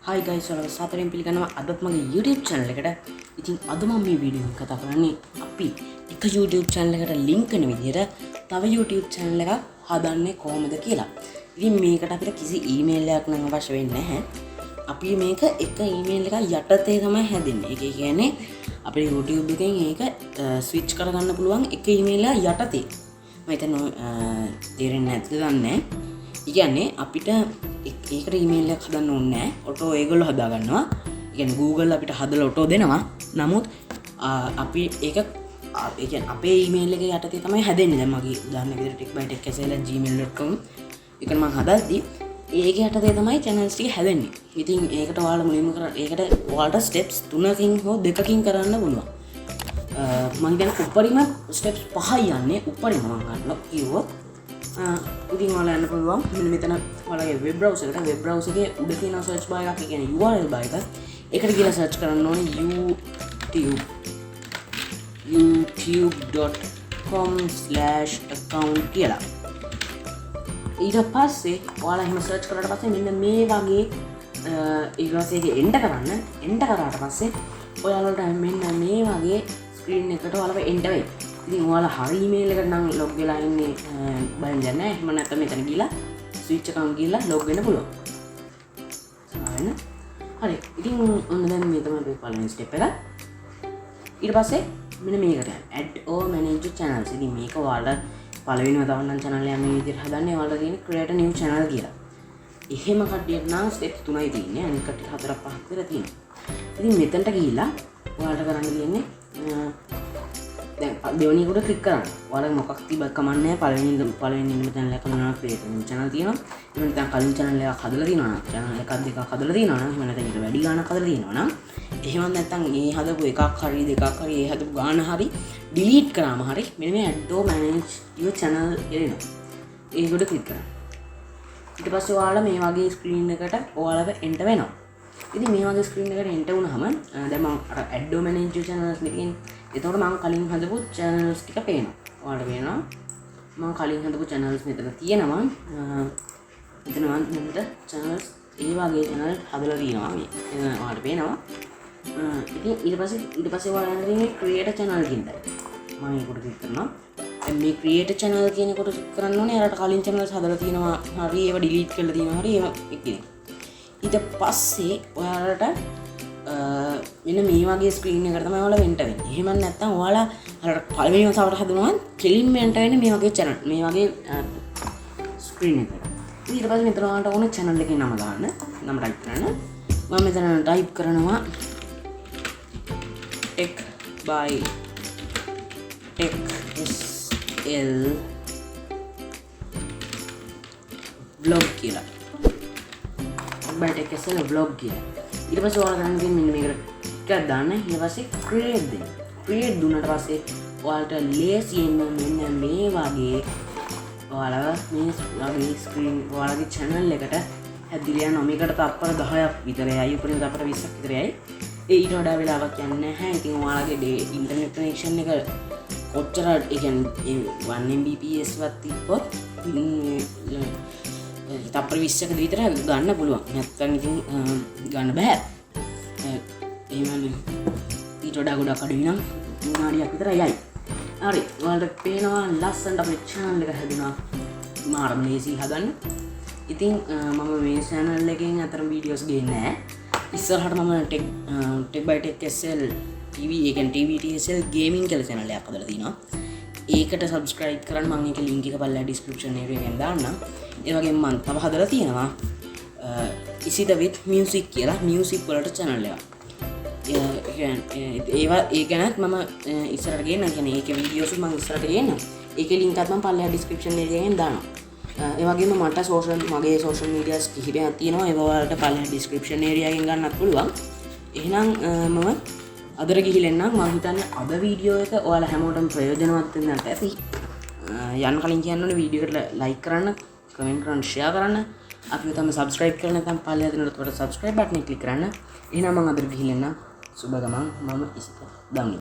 Hi guys, ඔයාලව සාදරයෙන් පිළිගන්නවා අදත් මගේ YouTube channel එකට. ඉතින් අද මම මේ වීඩියෝ එක කතා කරන්නේ අපි එක YouTube channel එකට link වෙන විදිහට තව YouTube channel එකක් හදන්නේ කොහොමද කියලා. ඉතින් මේකට අපිට කිසි email එකක් නම් අවශ්‍ය වෙන්නේ නැහැ. අපි මේක එක email එකක් යටතේ තමයි හැදෙන්නේ. ඒ කියන්නේ අපේ YouTube එකෙන් ඒක switch කරගන්න පුළුවන් එක email එක යටතේ. මම හිතන්නේ තේරෙන්නේ නැද්ද දන්නේ. කියන්නේ අපිට ඒකට ඊමේල් එකක් හදන්න ඕනේ නැහැ. ඔටෝ ඒගොල්ලෝ හදා ගන්නවා. ඒ කියන්නේ Google අපිට හදලා ඔටෝ දෙනවා. නමුත් අපි ඒක ඒ කියන්නේ අපේ ඊමේල් එක යටතේ තමයි හැදෙන්නේ. දැන් මගේ උදාහරණ විදිහට techbytech@gmail.com එක මම හදද්දි ඒක යටතේ තමයි channels ටික හැදෙන්නේ. ඉතින් ඒකට ඔයාලා මුලින්ම ඒකට ඔයාලට steps 3කින් හෝ 2කින් කරන්න පුළුවන්. මම හිතන්නේ උඩරිම steps 5යි යන්නේ. උඩරිම මම ගන්න කිව්වොත් ඉතින් ඔයාලා යන්න පුළුවන් මෙන්න මෙතන ඔයාලගේ වෙබ් බ්‍රවුසර් එකට වෙබ් බ්‍රවුසර් එකේ උඩ තියෙන සර්ච් බාර් එකක් කියන්නේ URL බාර් එක. ඒකට ගිහලා සර්ච් කරන්න ඕනේ youtube.com/account කියලා. ඊට පස්සේ ඔයාලා එහෙම සර්ච් කරාට පස්සේ මෙන්න මේ වගේ ඊගොල්ලෝගේ එන්ටර් කරාට පස්සේ ඔයාලට මෙන්න මේ වගේ ස්ක්‍රීන් එකකට ඔයාලව එන්ටර් වෙයි. ඉතින් ඔයාලා හරි ඊමේල් එකට නම් ලොග් වෙලා ඉන්නේ බලන්න යන්නේ නැහැ. එහෙම නැත්නම් මෙතන ගිහලා ස්විච් account ගිහලා ලොග් වෙන්න පුළුවන්. හරි. ඉතින් ඔන්න දැන් මේ තමයි අපේ පළවෙනි ස්ටෙප් එක. ඊට පස්සේ මෙන්න මේකට add or manage channels. ඉතින් මේක ඔයාලා පළවෙනිම තවන්නම් channel එක මේ විදිහට හදන්නේ ඔයාලා තියෙන create a new channel කියලා. එහෙම කට්ටියට නම් ස්ටෙප් 3යි තියෙන්නේ. අනිත් කට්ටිය 4ක් 5ක් විතර තියෙනවා. ඉතින් මෙතනට ගිහිල්ලා ඔයාලට කරන්න තියෙන්නේ දැන් දෙවෙනි එකට ක්ලික් කරන්න. ඔයාලා මොකක් තිබ්බත් කමක් නැහැ. පළවෙනි ඉන්න channel එක මොනවා create වෙන channel තියෙනවා. එහෙම නැත්නම් කලින් channel එකක් හදලා තියෙනවා නම් channel එකක් දෙකක් හදලා තියෙනවා නම් එහෙම නැත්නම් ඊට වැඩි ගාණක් හදලා තියෙනවා නම් එහෙම නැත්නම් මේ හදපු එකක් හරි දෙකක් හරි ඒ හදපු ගාණ හරි delete කරාම හරි මෙන්න මේ add or manage your channel එනවා. ඒකට ක්ලික් කරන්න. ඊට පස්සේ ඔයාලා මේ වගේ screen එකට ඔයාලව enter වෙනවා. ඉතින් මේ වගේ screen එකට enter වුණාම දැන් මම අර add or manage your channels එකකින් එතකොට මම කලින් හදපු channels ටික පේනවා. ඔයාලට පේනවා. මම කලින් හදපු channels මෙතන තියෙනවා. මෙතන මම channels ඒ වගේ channel හදලා තියෙනවා මේ. ඔයාලට පේනවා. ඉතින් ඊට පස්සේ ඔයාලට තියෙන්නේ create a channel කියන එක. මම ඒකට ක්ලික් කරනවා. දැන් මේ create a channel කියන එකට ක්ලික් කරන්න ඕනේ. අරට කලින් channels හදලා තියෙනවා. හරි ඒවා delete කරලා තියෙනවා. හරි ඒවා එක්කනේ. ඊට පස්සේ ඔයාලට මෙන්න මේ වගේ ස්ක්‍රීන් එකකට තමයි ඔයාලා වෙන්ට වෙන්නේ. එහෙම නැත්නම් ඔයාලා අර පළවෙනිම සවට හදනවා කෙලින්ම වෙන්ට වෙන්නේ මේ වගේ channel මේ වගේ ස්ක්‍රීන් එකකට. ඊට පස්සේ මෙතන ඔයාලට ඕනේ channel එකේ නම දාන්න. නම ටයිප් කරන්න. මම මෙතන ටයිප් කරනවා tech by tech sl vlog කියලා. by tech sl vlog කියලා. ඊට පස්සේ ඔයාලා ගන්න තියෙන්නේ මෙන්න මේකට ටිකක් දාන්න. ඊට පස්සේ create දෙන්න. create දුන්නාට පස්සේ ඔයාලට ලේසියෙන් මෙන්න මේ වගේ ඔයාලා මේ වගේ screen ඔයාලගේ channel එකට හැදිලා යනවා. මේකට තත්පර 10ක් විතරයි. උපරිම තත්පර 20ක් විතරයි. ඊට වඩා වෙලාවක් යන්නේ නැහැ. ඉතින් ඔයාලගේ ඉන්ටර්නෙට් කනෙක්ෂන් එක කොච්චර ඒ කියන්නේ 1 Mbps වත් තිබ්බොත් තප්පර 20ක විතර ගන්න පුළුවන්. නැත්නම් ඉතින් ගන්න බෑ. එහෙමනේ ඊට වඩා ගොඩක් අඩුයි නම් විනාඩියක් විතර යයි. හරි. ඔයාලට පේනවා ලස්සනට අපේ channel එක හැදුනා. මාරම ලේසි හදන්න. ඉතින් මම මේ channel එකෙන් අතරම වීඩියෝස් ගේන්නේ නැහැ. ඉස්සරහට මම tech by tech sl TV ඒ කියන්නේ TVTSL gaming කියලා channel එකක් හදලා තිනවා. ඒකට subscribe කරන්න මම ඒකේ link එක පල්ලා description area එකෙන් දාන්නම්. ඒ වගේම මම තව හදලා තියෙනවා ඉසිත with music කියලා music වලට channel එකක්. ඒ ගැනත් මම ඉස්සරහට ගේන්න කියන්නේ ඒකේ වීඩියෝස් මම ඉස්සරහට ගේන්න. ඒකේ link එකත් මම පල්ලා description area එකෙන් දානවා. ඒ වගේම මට මගේ social medias කිහිපයක් තියෙනවා. ඒව වලට පල්ලා description area එකෙන් ගන්නත් පුළුවන්. එහෙනම් මම අදට ගිහිල්ලා මම හිතන්නේ අද වීඩියෝ එක ඔයාලා හැමෝටම ප්‍රයෝජනවත් වෙන්නත් ඇති. යන්න කලින් කියන්න ඕනේ වීඩියෝ එකට like කරන්න, comment කරන්න, share කරන්න. අපිව තමයි subscribe කරලා නැත්නම් පල්ලෙහා දෙන උඩට subscribe button එක click කරන්න. එහෙනම් මම අදට ගිහිල්ලා සුබ ගමන්. මම ඉස්ත දමි.